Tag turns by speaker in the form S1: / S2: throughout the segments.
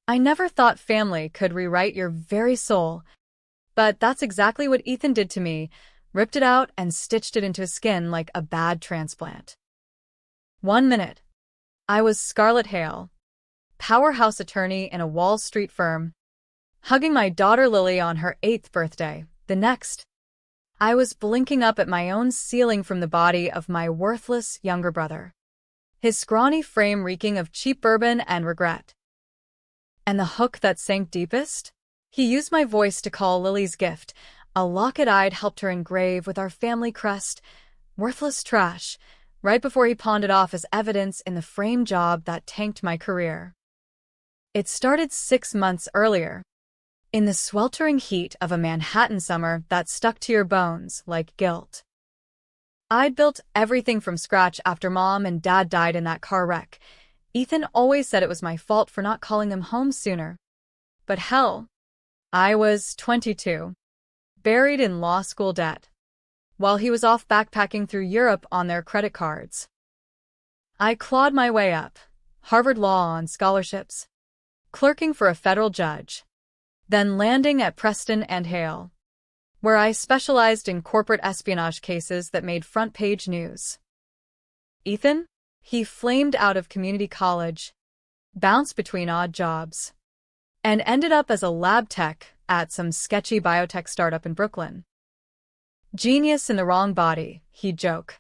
S1: I never thought family could rewrite your very soul, but that's exactly what Ethan did to me, ripped it out and stitched it into his skin like a bad transplant. 1 minute. I was Scarlett Hale, powerhouse attorney in a Wall Street firm, hugging my daughter Lily on her 8th birthday. The next, I was blinking up at my own ceiling from the body of my worthless younger brother, his scrawny frame reeking of cheap bourbon and regret. And the hook that sank deepest? He used my voice to call Lily's gift, a locket I'd helped her engrave with our family crest, worthless trash, right before he pawned it off as evidence in the frame job that tanked my career. It started 6 months earlier, in the sweltering heat of a Manhattan summer that stuck to your bones like guilt. I'd built everything from scratch after Mom and Dad died in that car wreck. Ethan always said it was my fault for not calling them home sooner. But hell, I was 22, buried in law school debt, while he was off backpacking through Europe on their credit cards. I clawed my way up, Harvard Law on scholarships, clerking for a federal judge, then landing at Preston and Hale, where I specialized in corporate espionage cases that made front-page news. Ethan? He flamed out of community college, bounced between odd jobs, and ended up as a lab tech at some sketchy biotech startup in Brooklyn. Genius in the wrong body, he'd joke,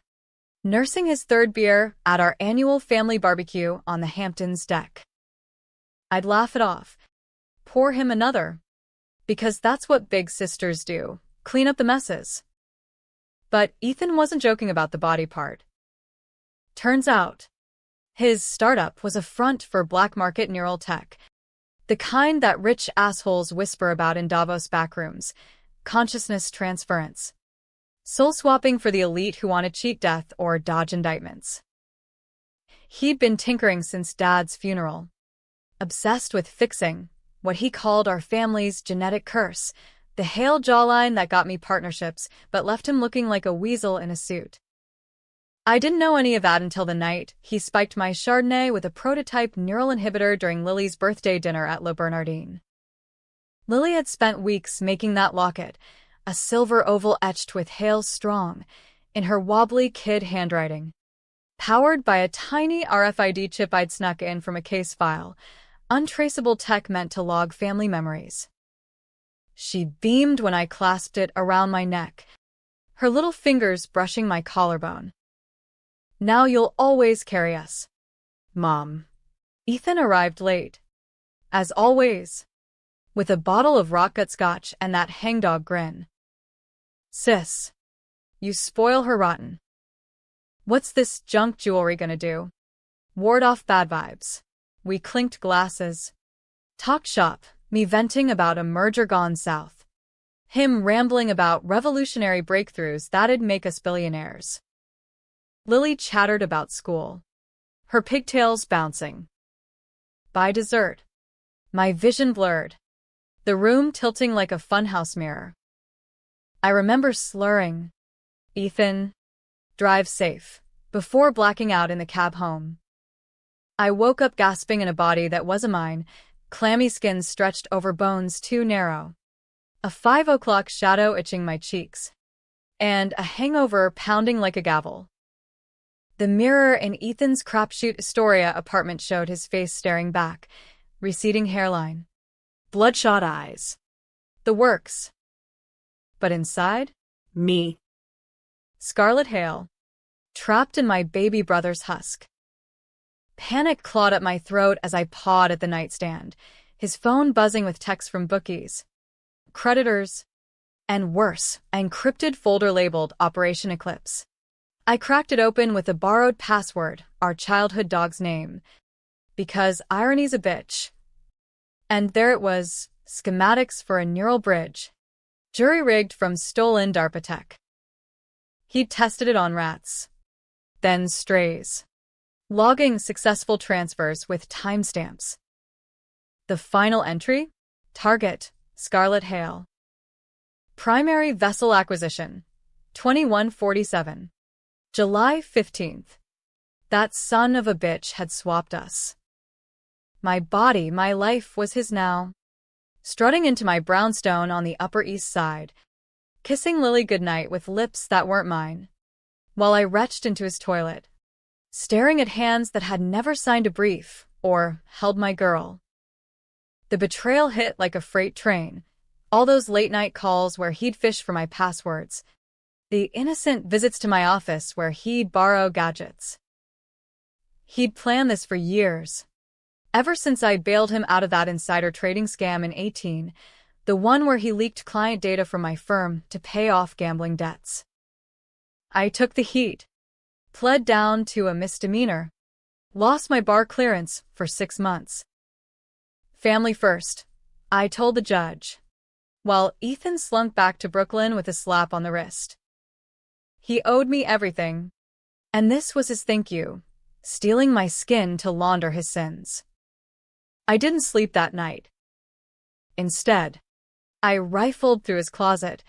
S1: nursing his 3rd beer at our annual family barbecue on the Hamptons deck. I'd laugh it off, pour him another, because that's what big sisters do, clean up the messes. But Ethan wasn't joking about the body part. Turns out, his startup was a front for black market neural tech, the kind that rich assholes whisper about in Davos backrooms, consciousness transference, soul swapping for the elite who want to cheat death or dodge indictments. He'd been tinkering since Dad's funeral, obsessed with fixing what he called our family's genetic curse, the Hale jawline that got me partnerships but left him looking like a weasel in a suit. I didn't know any of that until the night he spiked my Chardonnay with a prototype neural inhibitor during Lily's birthday dinner at Le Bernardin. Lily had spent weeks making that locket, a silver oval etched with Hale Strong, in her wobbly kid handwriting, powered by a tiny RFID chip I'd snuck in from a case file, untraceable tech meant to log family memories. She beamed when I clasped it around my neck, her little fingers brushing my collarbone. Now you'll always carry us, Mom. Ethan arrived late, as always, with a bottle of rockgut scotch and that hangdog grin. Sis, you spoil her rotten. What's this junk jewelry gonna do? Ward off bad vibes. We clinked glasses, talked shop, me venting about a merger gone south, him rambling about revolutionary breakthroughs that'd make us billionaires. Lily chattered about school, her pigtails bouncing. By dessert, my vision blurred, the room tilting like a funhouse mirror. I remember slurring, "Ethan, drive safe," before blacking out in the cab home. I woke up gasping in a body that wasn't mine, clammy skin stretched over bones too narrow, a 5 o'clock shadow itching my cheeks, and a hangover pounding like a gavel. The mirror in Ethan's crapshoot Astoria apartment showed his face staring back, receding hairline, bloodshot eyes. The works. But inside? Me. Scarlett Hale, trapped in my baby brother's husk. Panic clawed at my throat as I pawed at the nightstand, his phone buzzing with texts from bookies, creditors, and worse, an encrypted folder labeled Operation Eclipse. I cracked it open with a borrowed password, our childhood dog's name, because irony's a bitch. And there it was, schematics for a neural bridge, jury-rigged from stolen DARPA tech. He'd tested it on rats, then strays, logging successful transfers with timestamps. The final entry? Target, Scarlett Hale. Primary vessel acquisition, 2147. July 15th. That son of a bitch had swapped us. My body, my life was his now. Strutting into my brownstone on the Upper East Side, kissing Lily goodnight with lips that weren't mine, while I retched into his toilet, staring at hands that had never signed a brief or held my girl. The betrayal hit like a freight train. All those late-night calls where he'd fish for my passwords. The innocent visits to my office where he'd borrow gadgets. He'd planned this for years. Ever since I bailed him out of that insider trading scam in 2018, the one where he leaked client data from my firm to pay off gambling debts. I took the heat, pled down to a misdemeanor, lost my bar clearance for 6 months. Family first, I told the judge, while Ethan slunk back to Brooklyn with a slap on the wrist. He owed me everything, and this was his thank you, stealing my skin to launder his sins. I didn't sleep that night. Instead, I rifled through his closet,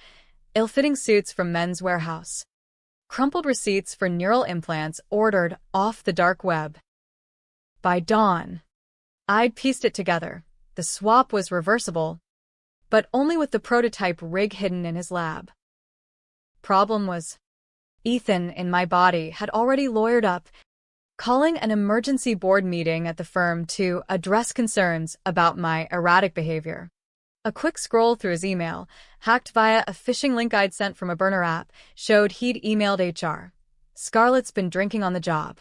S1: ill-fitting suits from Men's Warehouse, crumpled receipts for neural implants ordered off the dark web. By dawn, I'd pieced it together. The swap was reversible, but only with the prototype rig hidden in his lab. Problem was, Ethan in my body had already lawyered up, calling an emergency board meeting at the firm to address concerns about my erratic behavior. A quick scroll through his email, hacked via a phishing link I'd sent from a burner app, showed he'd emailed HR. Scarlett's been drinking on the job.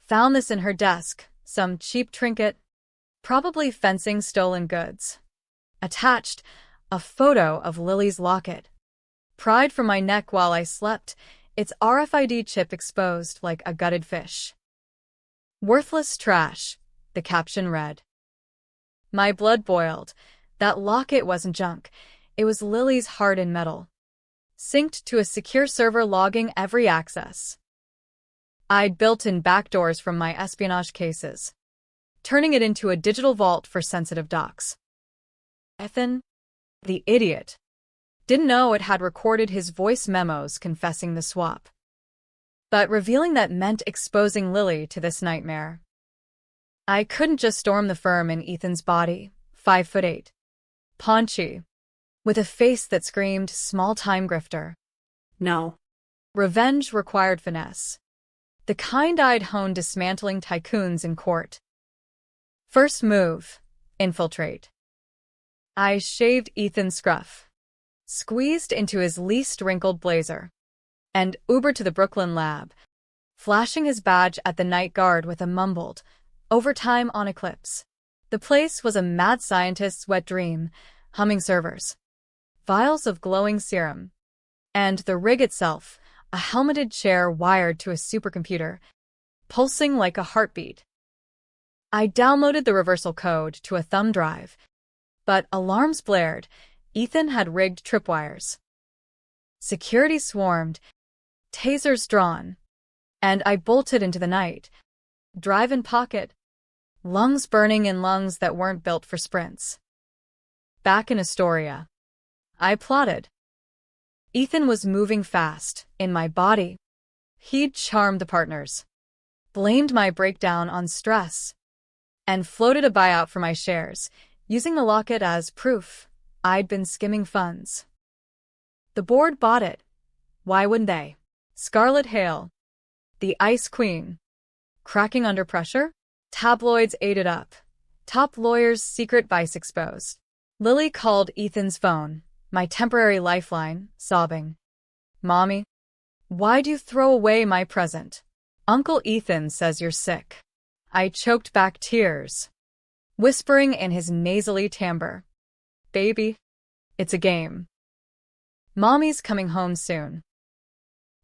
S1: Found this in her desk, some cheap trinket, probably fencing stolen goods. Attached, a photo of Lily's locket. Pried from my neck while I slept, its RFID chip exposed like a gutted fish. Worthless trash, the caption read. My blood boiled. That locket wasn't junk. It was Lily's heart in metal, synced to a secure server logging every access. I'd built in backdoors from my espionage cases, turning it into a digital vault for sensitive docs. Ethan, the idiot, didn't know it had recorded his voice memos confessing the swap. But revealing that meant exposing Lily to this nightmare. I couldn't just storm the firm in Ethan's body, 5'8", paunchy, with a face that screamed small-time grifter. No. Revenge required finesse. The kind I'd honed dismantling tycoons in court. First move, infiltrate. I shaved Ethan's scruff, squeezed into his least wrinkled blazer, and Ubered to the Brooklyn lab, flashing his badge at the night guard with a mumbled, overtime on Eclipse. The place was a mad scientist's wet dream, humming servers, vials of glowing serum, and the rig itself, a helmeted chair wired to a supercomputer, pulsing like a heartbeat. I downloaded the reversal code to a thumb drive, but alarms blared. Ethan had rigged tripwires. Security swarmed, tasers drawn, and I bolted into the night, drive in pocket, lungs burning in lungs that weren't built for sprints. Back in Astoria, I plotted. Ethan was moving fast, in my body. He'd charmed the partners, blamed my breakdown on stress, and floated a buyout for my shares, using the locket as proof I'd been skimming funds. The board bought it. Why wouldn't they? Scarlett Hale, the Ice Queen, cracking under pressure? Tabloids ate it up. Top lawyer's secret vice exposed. Lily called Ethan's phone, my temporary lifeline, sobbing. Mommy, why'd you throw away my present? Uncle Ethan says you're sick. I choked back tears, whispering in his nasally timbre. Baby, it's a game. Mommy's coming home soon.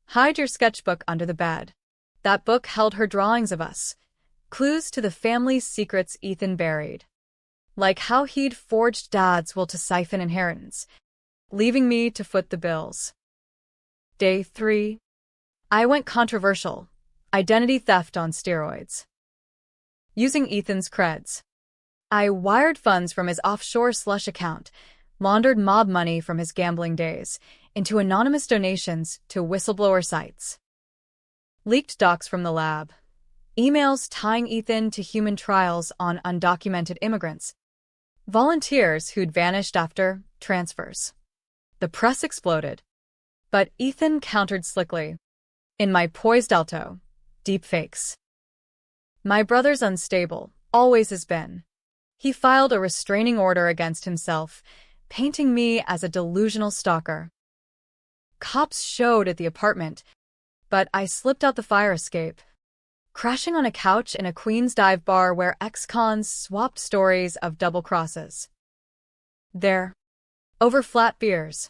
S1: Hide your sketchbook under the bed. That book held her drawings of us, clues to the family's secrets Ethan buried. Like how he'd forged Dad's will to siphon inheritance, leaving me to foot the bills. Day 3. I went controversial. Identity theft on steroids. Using Ethan's creds, I wired funds from his offshore slush account, laundered mob money from his gambling days, into anonymous donations to whistleblower sites. Leaked docs from the lab, emails tying Ethan to human trials on undocumented immigrants, volunteers who'd vanished after transfers. The press exploded, but Ethan countered slickly. In my poised alto, deepfakes. My brother's unstable, always has been. He filed a restraining order against himself, painting me as a delusional stalker. Cops showed at the apartment, but I slipped out the fire escape, crashing on a couch in a Queen's dive bar where ex-cons swapped stories of double crosses. There, over flat beers,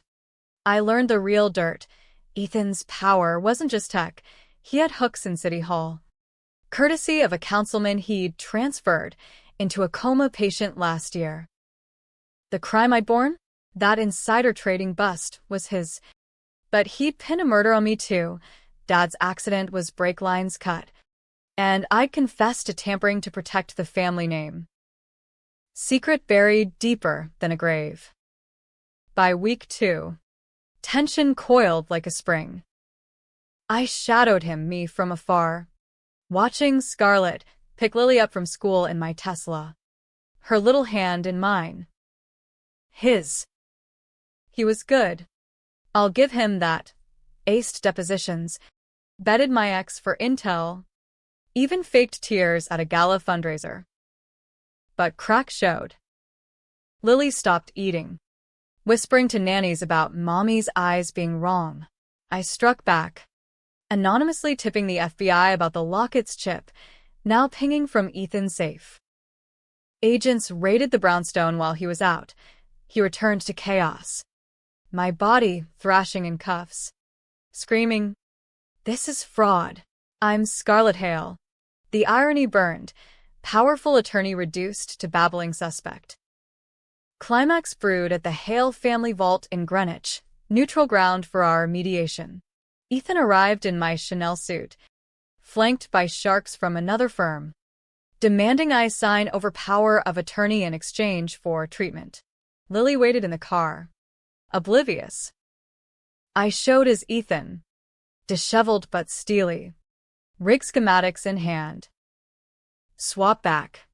S1: I learned the real dirt. Ethan's power wasn't just tech, he had hooks in City Hall, courtesy of a councilman he'd transferred into a coma patient last year. The crime I'd borne? That insider trading bust was his. But he'd pin a murder on me too. Dad's accident was brake lines cut, and I'd confessed to tampering to protect the family name. Secret buried deeper than a grave. By week 2, tension coiled like a spring. I shadowed me from afar, watching Scarlett pick Lily up from school in my Tesla, her little hand in mine. His. He was good. I'll give him that. Aced depositions, betted my ex for intel, even faked tears at a gala fundraiser. But crack showed. Lily stopped eating, whispering to nannies about Mommy's eyes being wrong. I struck back, anonymously tipping the FBI about the Lockett's chip, now pinging from Ethan's safe. Agents raided the brownstone while he was out. He returned to chaos, my body thrashing in cuffs, screaming, "This is fraud. I'm Scarlett Hale." The irony burned, powerful attorney reduced to babbling suspect. Climax brewed at the Hale family vault in Greenwich, neutral ground for our mediation. Ethan arrived in my Chanel suit, flanked by sharks from another firm, demanding I sign over power of attorney in exchange for treatment. Lily waited in the car, oblivious. I showed as Ethan, disheveled but steely, rig schematics in hand. Swap back,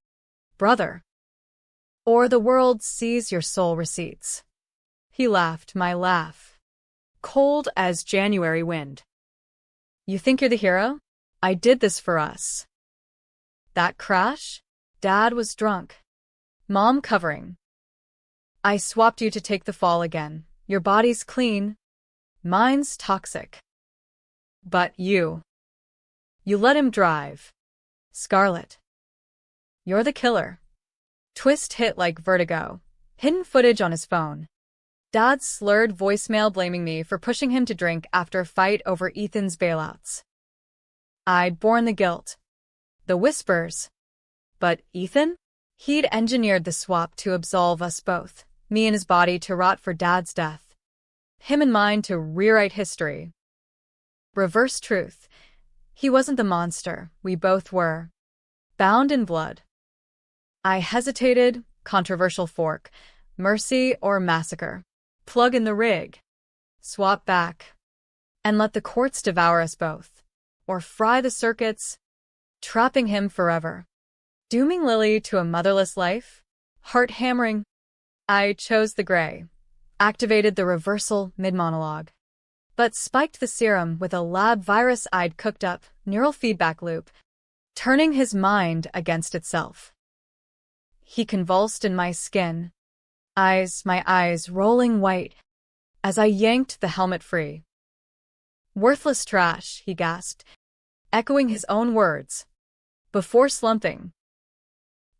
S1: brother, or the world sees your soul receipts. He laughed my laugh, cold as January wind. You think you're the hero? I did this for us. That crash? Dad was drunk. Mom covering. I swapped you to take the fall again. Your body's clean. Mine's toxic. But you let him drive. Scarlett. You're the killer. Twist hit like vertigo. Hidden footage on his phone. Dad's slurred voicemail blaming me for pushing him to drink after a fight over Ethan's bailouts. I'd borne the guilt. The whispers. But Ethan? He'd engineered the swap to absolve us both, me and his body to rot for Dad's death, him and mine to rewrite history. Reverse truth. He wasn't the monster, we both were. Bound in blood. I hesitated, controversial fork, mercy or massacre. Plug in the rig. Swap back. And let the courts devour us both. Or fry the circuits, trapping him forever. Dooming Lily to a motherless life? Heart-hammering. I chose the gray. Activated the reversal mid-monologue. But spiked the serum with a lab virus I'd cooked up, neural feedback loop, turning his mind against itself. He convulsed in my skin, my eyes rolling white, as I yanked the helmet free. Worthless trash, he gasped, echoing his own words. Before slumping.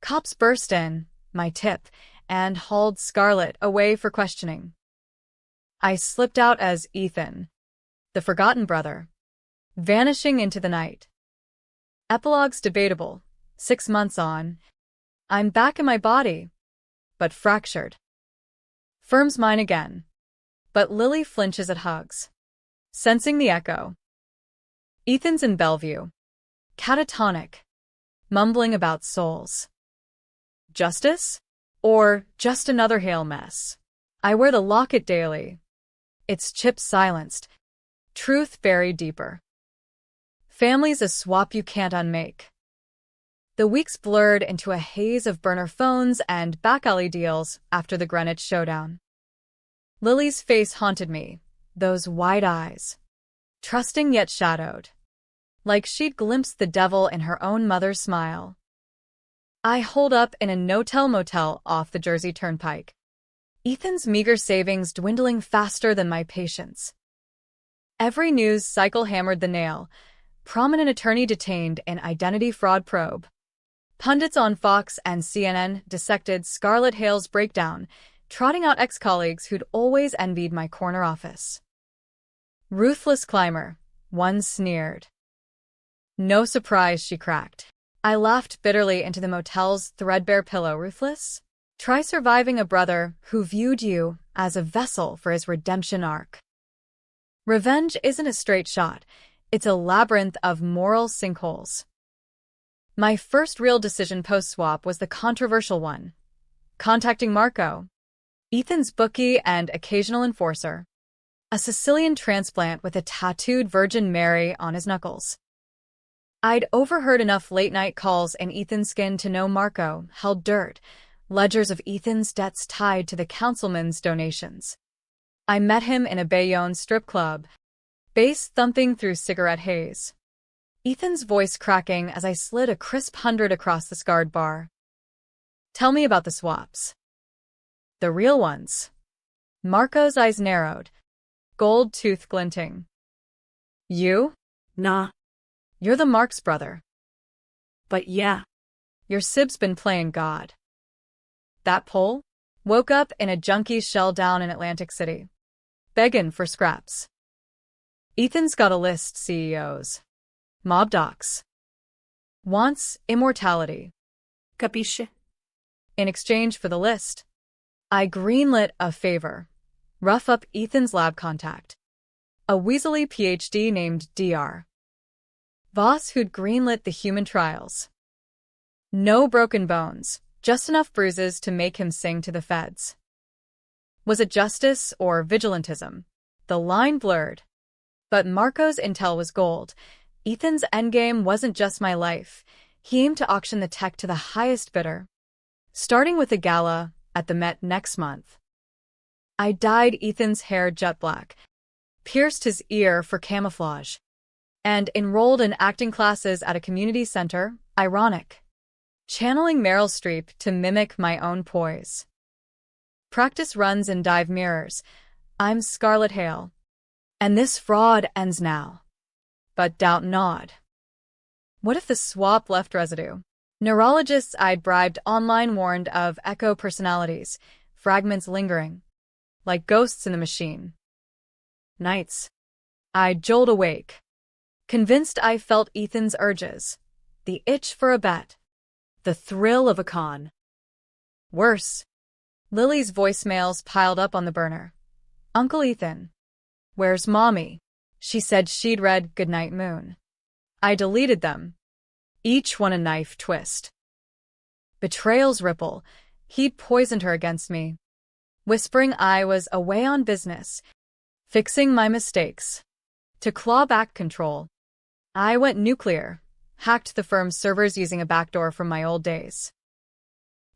S1: Cops burst in, my tip, and hauled Scarlett away for questioning. I slipped out as Ethan, the forgotten brother, vanishing into the night. Epilogue's debatable. 6 months on. I'm back in my body, but fractured. Firm's mine again, but Lily flinches at hugs, sensing the echo. Ethan's in Bellevue, catatonic, mumbling about souls. Justice? Or just another Hale mess? I wear the locket daily. Its chips silenced, truth buried deeper. Family's a swap you can't unmake. The weeks blurred into a haze of burner phones and back-alley deals after the Greenwich showdown. Lily's face haunted me, those wide eyes. Trusting yet shadowed. Like she'd glimpsed the devil in her own mother's smile. I holed up in a no-tell motel off the Jersey Turnpike. Ethan's meager savings dwindling faster than my patience. Every news cycle hammered the nail. Prominent attorney detained in identity fraud probe. Pundits on Fox and CNN dissected Scarlett Hale's breakdown, trotting out ex-colleagues who'd always envied my corner office. Ruthless climber, one sneered. No surprise, she cracked. I laughed bitterly into the motel's threadbare pillow. Ruthless? Try surviving a brother who viewed you as a vessel for his redemption arc. Revenge isn't a straight shot. It's a labyrinth of moral sinkholes. My first real decision post-swap was the controversial one. Contacting Marco, Ethan's bookie and occasional enforcer. A Sicilian transplant with a tattooed Virgin Mary on his knuckles. I'd overheard enough late-night calls in Ethan's skin to know Marco held dirt, ledgers of Ethan's debts tied to the councilman's donations. I met him in a Bayonne strip club, bass thumping through cigarette haze. Ethan's voice cracking as I slid a crisp 100 across the scarred bar. Tell me about the swaps. The real ones. Marco's eyes narrowed, gold tooth glinting. You?
S2: Nah.
S1: You're the Marks brother.
S2: But yeah.
S1: Your sib's been playing God. That Pole? Woke up in a junkie's shell down in Atlantic City. Begging for scraps. Ethan's got a list, CEOs. Mob docs. Wants immortality.
S2: Capisce?
S1: In exchange for the list, I greenlit a favor. Rough up Ethan's lab contact. A weaselly PhD named Dr. Voss who'd greenlit the human trials. No broken bones, just enough bruises to make him sing to the feds. Was it justice or vigilantism? The line blurred. But Marco's intel was gold. Ethan's endgame wasn't just my life. He aimed to auction the tech to the highest bidder. Starting with a gala at the Met next month. I dyed Ethan's hair jet black, pierced his ear for camouflage, and enrolled in acting classes at a community center, ironic. Channeling Meryl Streep to mimic my own poise. Practice runs in dive mirrors. I'm Scarlett Hale. And this fraud ends now. But doubt not. What if the swap left residue? Neurologists I'd bribed online warned of echo personalities, fragments lingering, like ghosts in the machine. Nights, I'd jolt awake, convinced I felt Ethan's urges, the itch for a bet, the thrill of a con. Worse, Lily's voicemails piled up on the burner. Uncle Ethan. Where's Mommy? She said she'd read Goodnight Moon. I deleted them. Each one a knife twist. Betrayal's ripple. He'd poisoned her against me. Whispering I was away on business. Fixing my mistakes. To claw back control. I went nuclear. Hacked the firm's servers using a backdoor from my old days.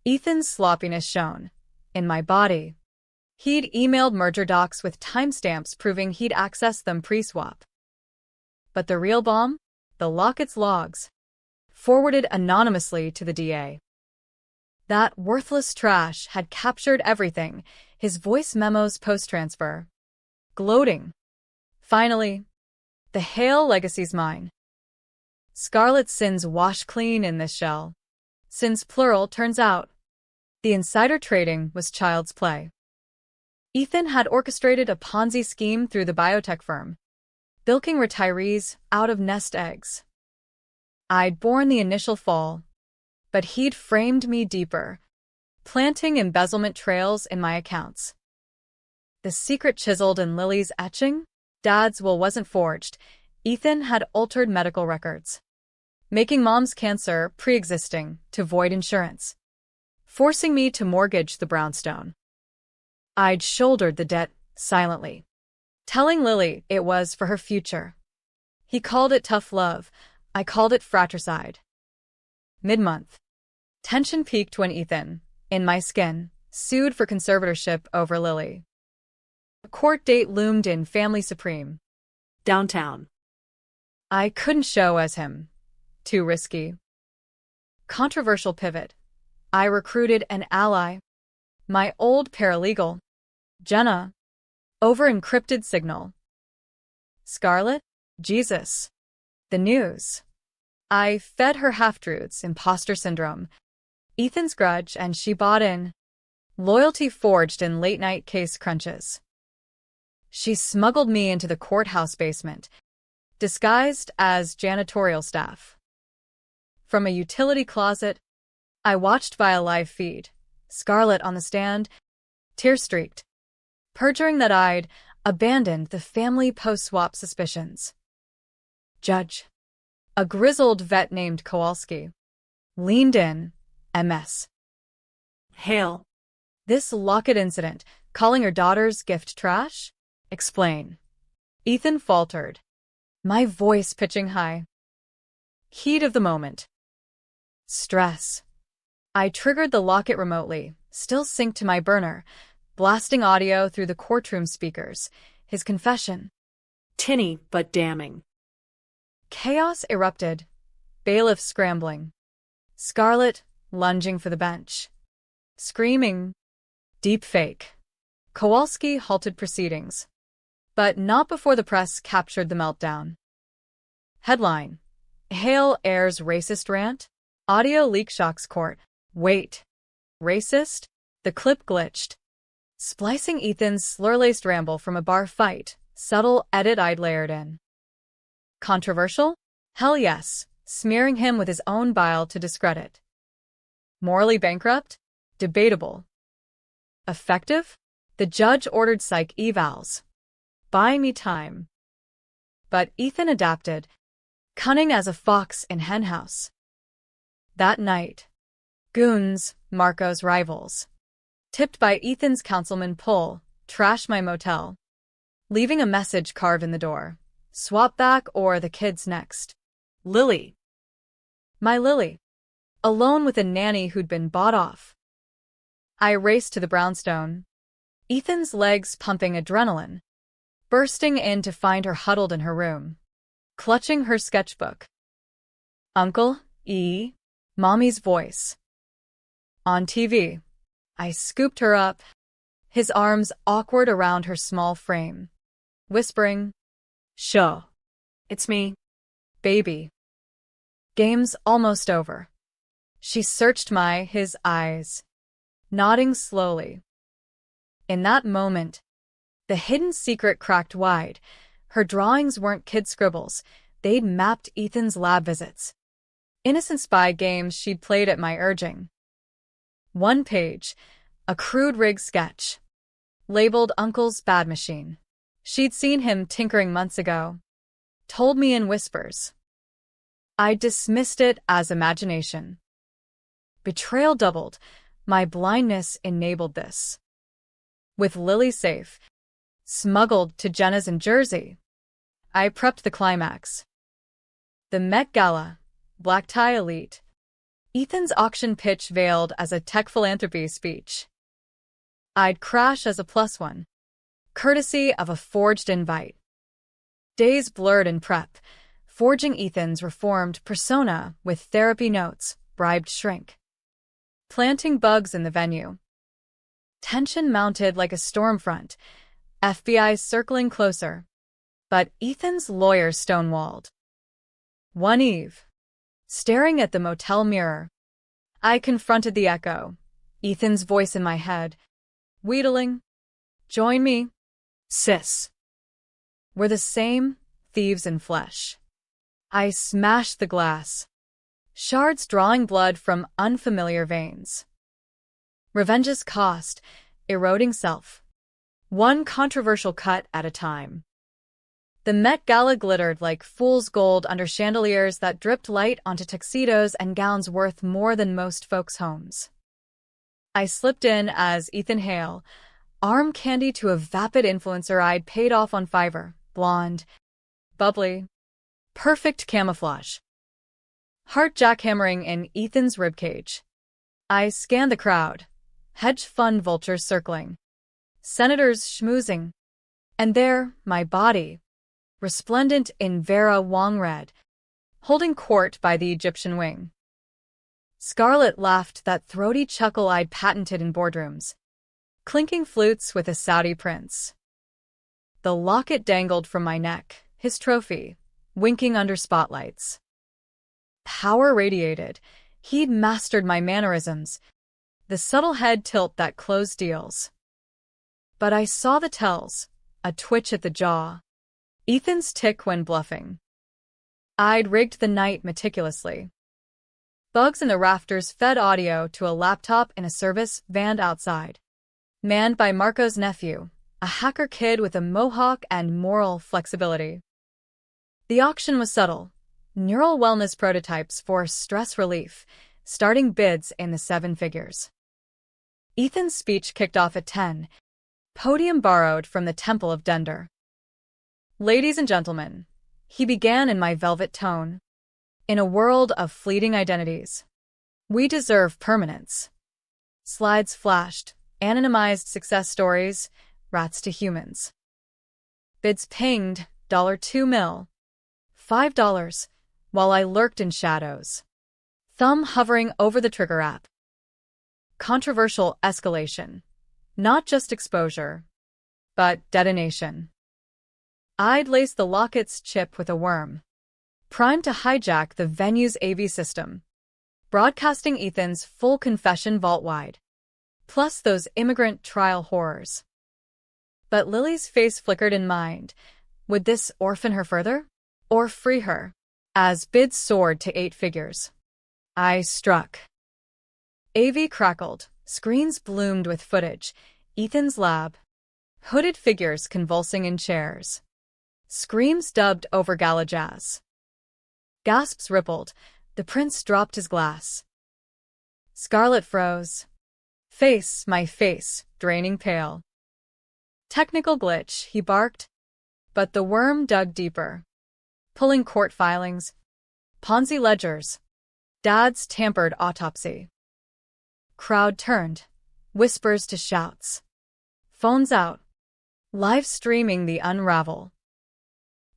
S1: Ethan's sloppiness shone. In my body. He'd emailed merger docs with timestamps proving he'd accessed them pre-swap. But the real bomb? The Lockett's logs. Forwarded anonymously to the DA. That worthless trash had captured everything, his voice memos post-transfer. Gloating. Finally, the Hale legacy's mine. Scarlett's sins wash clean in this shell. Sins plural, turns out. The insider trading was child's play. Ethan had orchestrated a Ponzi scheme through the biotech firm, bilking retirees out of nest eggs. I'd borne the initial fall, but he'd framed me deeper, planting embezzlement trails in my accounts. The secret chiseled in Lily's etching? Dad's will wasn't forged. Ethan had altered medical records, making Mom's cancer pre-existing to void insurance, forcing me to mortgage the brownstone. I'd shouldered the debt silently, telling Lily it was for her future. He called it tough love. I called it fratricide. Mid-month. Tension peaked when Ethan, in my skin, sued for conservatorship over Lily. A court date loomed in Family Supreme.
S2: Downtown.
S1: I couldn't show as him. Too risky. Controversial pivot. I recruited an ally. My old paralegal, Jenna, over encrypted signal. Scarlett? Jesus. The news. I fed her half-truths, imposter syndrome, Ethan's grudge, and she bought in. Loyalty forged in late-night case crunches. She smuggled me into the courthouse basement, disguised as janitorial staff. From a utility closet, I watched via live feed, Scarlett on the stand, tear-streaked, perjuring that I'd abandoned the family post-swap suspicions. Judge, a grizzled vet named Kowalski, leaned in, MS.
S2: Hale.
S1: This Lockett incident, calling her daughter's gift trash? Explain. Ethan faltered, my voice pitching high. Heat of the moment. Stress. I triggered the Lockett remotely, still synced to my burner, blasting audio through the courtroom speakers. His confession.
S2: Tinny, but damning.
S1: Chaos erupted. Bailiff scrambling. Scarlett lunging for the bench. Screaming. Deep fake. Kowalski halted proceedings. But not before the press captured the meltdown. Headline. Hale airs racist rant. Audio leak shocks court. Wait. Racist? The clip glitched. Splicing Ethan's slur-laced ramble from a bar fight, subtle edit I'd layered in. Controversial? Hell yes, smearing him with his own bile to discredit. Morally bankrupt? Debatable. Effective? The judge ordered psych evals. Buying me time. But Ethan adapted, cunning as a fox in henhouse. That night, goons, Marco's rivals, tipped by Ethan's councilman Pull, trashed my motel, leaving a message carved in the door. Swap back or the kids next.
S2: Lily.
S1: My Lily. Alone with a nanny who'd been bought off. I raced to the brownstone, Ethan's legs pumping adrenaline, bursting in to find her huddled in her room, clutching her sketchbook. Uncle, E. Mommy's voice. On TV. I scooped her up, his arms awkward around her small frame, whispering, "Sho. It's me, baby." Game's almost over. She searched his eyes, nodding slowly. In that moment, the hidden secret cracked wide. Her drawings weren't kid scribbles. They'd mapped Ethan's lab visits. Innocent spy games she'd played at my urging. One page, a crude rig sketch, labeled Uncle's Bad Machine. She'd seen him tinkering months ago. Told me in whispers. I dismissed it as imagination. Betrayal doubled. My blindness enabled this. With Lily safe, smuggled to Jenna's in Jersey, I prepped the climax. The Met Gala, black tie elite. Ethan's auction pitch veiled as a tech philanthropy speech. I'd crash as a +1, courtesy of a forged invite. Days blurred in prep, forging Ethan's reformed persona with therapy notes, bribed shrink. Planting bugs in the venue. Tension mounted like a storm front, FBI circling closer. But Ethan's lawyer stonewalled. One eve, staring at the motel mirror, I confronted the echo, Ethan's voice in my head, wheedling, "Join me, sis." We're the same, thieves in flesh. I smashed the glass, shards drawing blood from unfamiliar veins. Revenge's cost, eroding self. One controversial cut at a time. The Met Gala glittered like fool's gold under chandeliers that dripped light onto tuxedos and gowns worth more than most folks' homes. I slipped in as Ethan Hale, arm candy to a vapid influencer I'd paid off on Fiverr, blonde, bubbly, perfect camouflage. heart jackhammering in Ethan's ribcage. I scanned the crowd. Hedge fund vultures circling. Senators schmoozing. And there, my body, resplendent in Vera Wong red, holding court by the Egyptian wing. Scarlett laughed that throaty chuckle I'd patented in boardrooms, clinking flutes with a Saudi prince. The locket dangled from my neck, his trophy, winking under spotlights. Power radiated. He'd mastered my mannerisms, the subtle head tilt that closed deals. But I saw the tells, a twitch at the jaw, Ethan's tick when bluffing. I'd rigged the night meticulously. Bugs in the rafters fed audio to a laptop in a service van outside, manned by Marco's nephew, a hacker kid with a mohawk and moral flexibility. The auction was subtle. Neural wellness prototypes for stress relief, starting bids in the 7 figures. Ethan's speech kicked off at 10, podium borrowed from the Temple of Dender. Ladies and gentlemen, he began in my velvet tone. In a world of fleeting identities, we deserve permanence. Slides flashed, anonymized success stories, rats to humans. Bids pinged, $2 mil, $5, while I lurked in shadows, thumb hovering over the trigger app. Controversial escalation. Not just exposure, but detonation. I'd laced the locket's chip with a worm, primed to hijack the venue's AV system, broadcasting Ethan's full confession vault-wide, plus those immigrant trial horrors. But Lily's face flickered in mind. Would this orphan her further? Or free her? As bids soared to 8 figures. I struck. AV crackled, screens bloomed with footage, Ethan's lab, hooded figures convulsing in chairs. Screams dubbed over gala jazz. Gasps rippled, the prince dropped his glass. Scarlett froze. My face, draining pale. Technical glitch, he barked. But the worm dug deeper, pulling court filings, Ponzi ledgers, Dad's tampered autopsy. Crowd turned, whispers to shouts. Phones out, live streaming the unravel.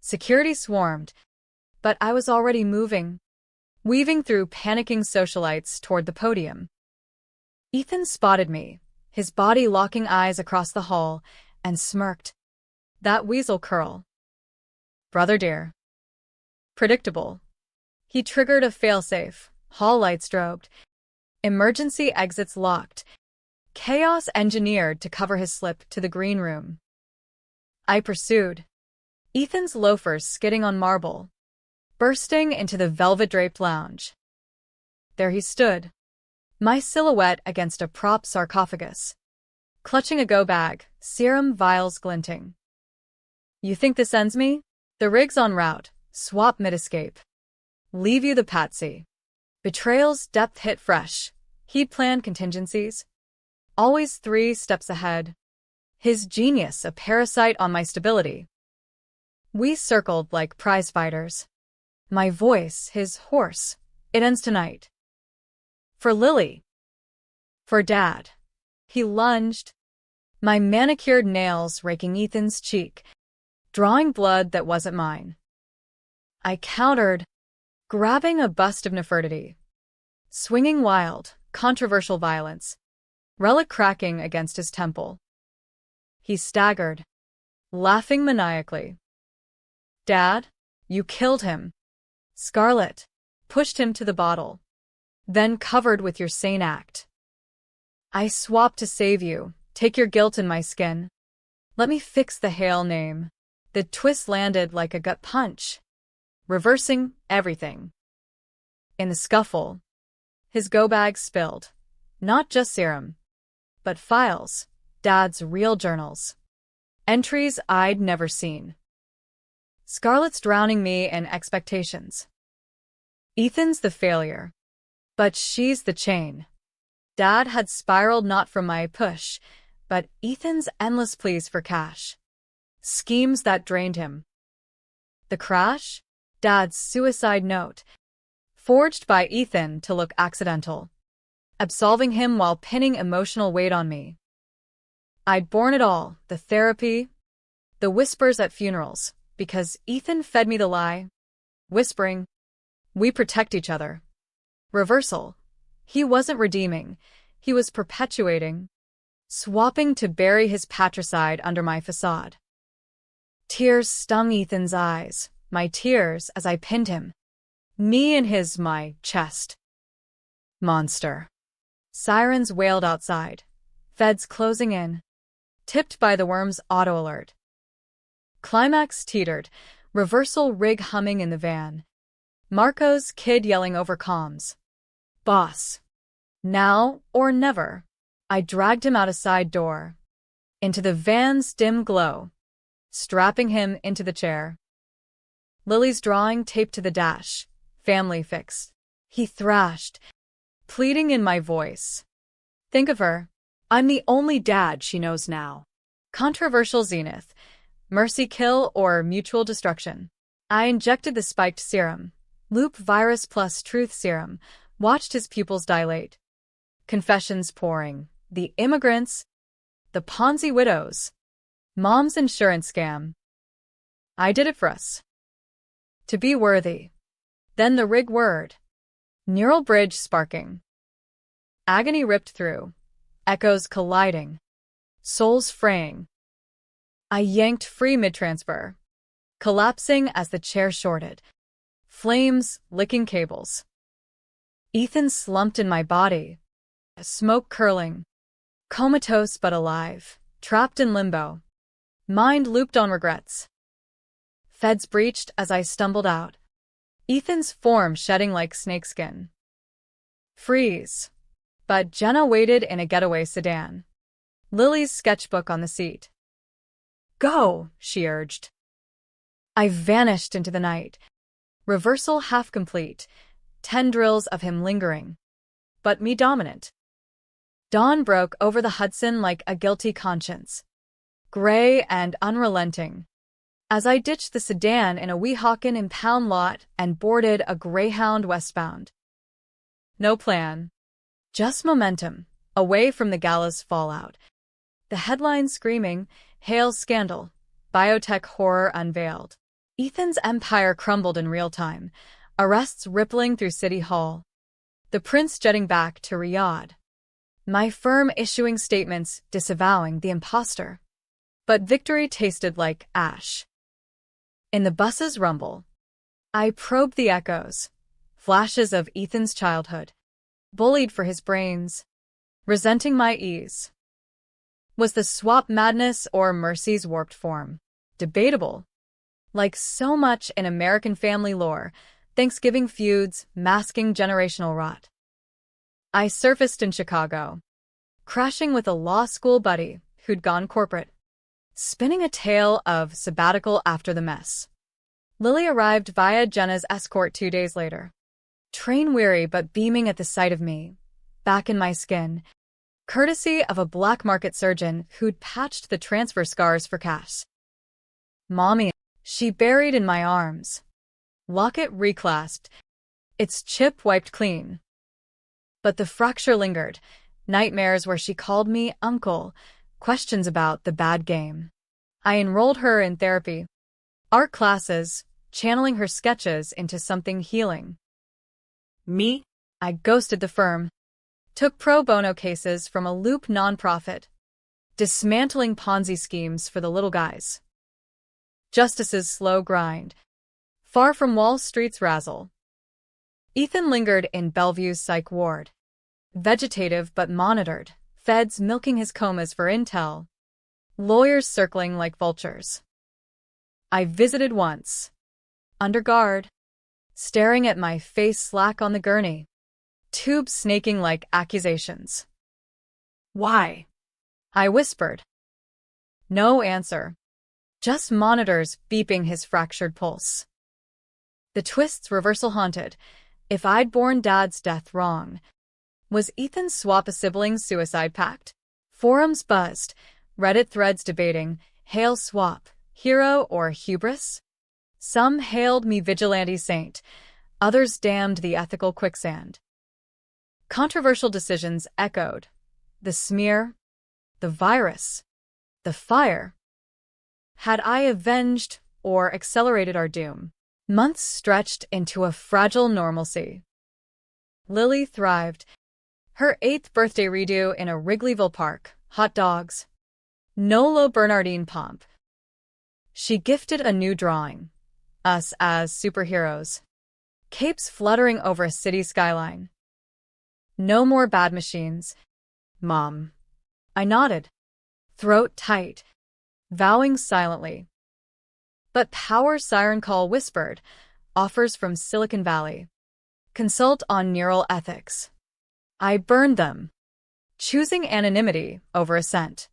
S1: Security swarmed, but I was already moving, weaving through panicking socialites toward the podium. Ethan spotted me, his body locking eyes across the hall, and smirked. That weasel curl. Brother dear. Predictable. He triggered a failsafe, hall lights strobed, emergency exits locked, chaos engineered to cover his slip to the green room. I pursued. Ethan's loafers skidding on marble, bursting into the velvet-draped lounge. There he stood, my silhouette against a prop sarcophagus, clutching a go bag, serum vials glinting. You think this ends me? The rig's en route, swap mid-escape. Leave you the patsy. Betrayal's depth hit fresh. He'd planned contingencies. Always 3 steps ahead. His genius a parasite on my stability. We circled like prize-fighters. My voice, his hoarse. It ends tonight. For Lily. For Dad. He lunged, my manicured nails raking Ethan's cheek, drawing blood that wasn't mine. I countered, grabbing a bust of Nefertiti, swinging wild, controversial violence, relic cracking against his temple. He staggered, laughing maniacally. Dad, you killed him. Scarlett pushed him to the bottle, then covered with your sane act. I swapped to save you. Take your guilt in my skin. Let me fix the Hale name. The twist landed like a gut punch, reversing everything. In the scuffle, his go bag spilled. Not just serum, but files, Dad's real journals. Entries I'd never seen. Scarlett's drowning me in expectations. Ethan's the failure, but she's the chain. Dad had spiraled not from my push, but Ethan's endless pleas for cash. Schemes that drained him. The crash? Dad's suicide note. Forged by Ethan to look accidental, absolving him while pinning emotional weight on me. I'd borne it all, the therapy, the whispers at funerals, because Ethan fed me the lie, whispering, "We protect each other." Reversal. He wasn't redeeming, he was perpetuating, swapping to bury his patricide under my facade. Tears stung Ethan's eyes, my tears as I pinned him. Me in my chest. Monster. Sirens wailed outside. Feds closing in. Tipped by the worm's auto alert. Climax teetered, reversal rig humming in the van. Marco's kid yelling over comms. Boss. Now or never. I dragged him out a side door. Into the van's dim glow. Strapping him into the chair. Lily's drawing taped to the dash. Family fixed. He thrashed, pleading in my voice. Think of her. I'm the only dad she knows now. Controversial zenith. Mercy kill or mutual destruction. I injected the spiked serum. Loop virus plus truth serum. Watched his pupils dilate. Confessions pouring. The immigrants. The Ponzi widows. Mom's insurance scam. I did it for us. To be worthy. Then the rig word. Neural bridge sparking. Agony ripped through. Echoes colliding. Souls fraying. I yanked free mid-transfer. Collapsing as the chair shorted. Flames licking cables. Ethan slumped in my body. Smoke curling. Comatose but alive. Trapped in limbo. Mind looped on regrets. Feds breached as I stumbled out. Ethan's form shedding like snakeskin. Freeze. But Jenna waited in a getaway sedan. Lily's sketchbook on the seat. Go, she urged. I vanished into the night. Reversal half complete. 10 drills of him lingering. But me dominant. Dawn broke over the Hudson like a guilty conscience. Gray and unrelenting. As I ditched the sedan in a Weehawken impound lot and boarded a Greyhound westbound. No plan. Just momentum, away from the gala's fallout. The headline screaming, Hale scandal, biotech horror unveiled. Ethan's empire crumbled in real time, arrests rippling through City Hall. The prince jetting back to Riyadh. My firm issuing statements disavowing the imposter. But victory tasted like ash. In the bus's rumble, I probed the echoes, flashes of Ethan's childhood, bullied for his brains, resenting my ease. Was the swap madness or Mercy's warped form? Debatable. Like so much in American family lore, Thanksgiving feuds masking generational rot. I surfaced in Chicago, crashing with a law school buddy who'd gone corporate. Spinning a tale of sabbatical after the mess. Lily arrived via Jenna's escort 2 days later. Train-weary but beaming at the sight of me. Back in my skin. Courtesy of a black market surgeon who'd patched the transfer scars for cash. Mommy, she buried in my arms. Locket reclasped. Its chip wiped clean. But the fracture lingered. Nightmares where she called me uncle. Questions about the bad game. I enrolled her in therapy. Art classes, channeling her sketches into something healing.
S2: Me?
S1: I ghosted the firm. Took pro bono cases from a Loop nonprofit. Dismantling Ponzi schemes for the little guys. Justice's slow grind. Far from Wall Street's razzle. Ethan lingered in Bellevue's psych ward. Vegetative but monitored. Feds milking his comas for intel. Lawyers circling like vultures. I visited once. Under guard. Staring at my face slack on the gurney. Tubes snaking like accusations.
S2: Why?
S1: I whispered. No answer. Just monitors beeping his fractured pulse. The twist's reversal haunted. If I'd borne Dad's death wrong. Was Ethan's swap a sibling's suicide pact? Forums buzzed, Reddit threads debating, Hale swap, hero or hubris? Some hailed me vigilante saint, Others damned the ethical quicksand. Controversial decisions echoed. The smear, the virus, the fire. Had I avenged or accelerated our doom? Months stretched into a fragile normalcy. Lily thrived. Her 8th birthday redo in a Wrigleyville park, hot dogs. No Bernardine pomp. She gifted a new drawing. Us as superheroes. Capes fluttering over a city skyline. No more bad machines. Mom. I nodded, throat tight, vowing silently. But Power Siren Call whispered, offers from Silicon Valley. Consult on neural ethics. I burned them, choosing anonymity over assent.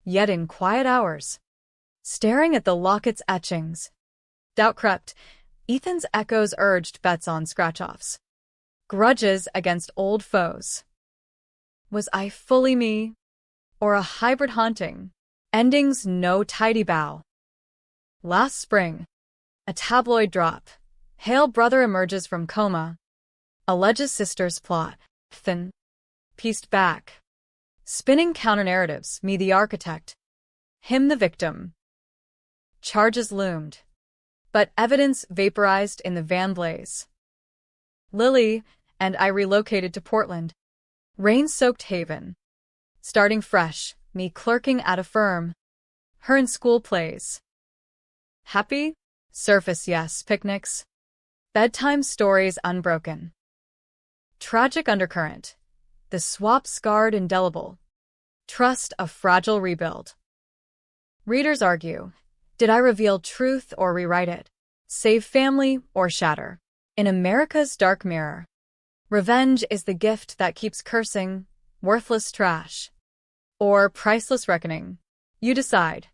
S1: Yet in quiet hours, staring at the locket's etchings, doubt crept. Ethan's echoes urged bets on scratch-offs. Grudges against old foes. Was I fully me? Or a hybrid haunting? Endings no tidy bow. Last spring, a tabloid drop. Hale brother emerges from coma. Alleges sister's plot. Thin. Pieced back. Spinning counter-narratives, me the architect. Him the victim. Charges loomed. But evidence vaporized in the van blaze. Lily and I relocated to Portland. Rain-soaked haven. Starting fresh, me clerking at a firm. Her in school plays. Happy? Surface yes, picnics. Bedtime stories unbroken. Tragic undercurrent. The swap scarred indelible. Trust a fragile rebuild. Readers argue. Did I reveal truth or rewrite it? Save family or shatter? In America's dark mirror. Revenge is the gift that keeps cursing, worthless trash. Or priceless reckoning. You decide.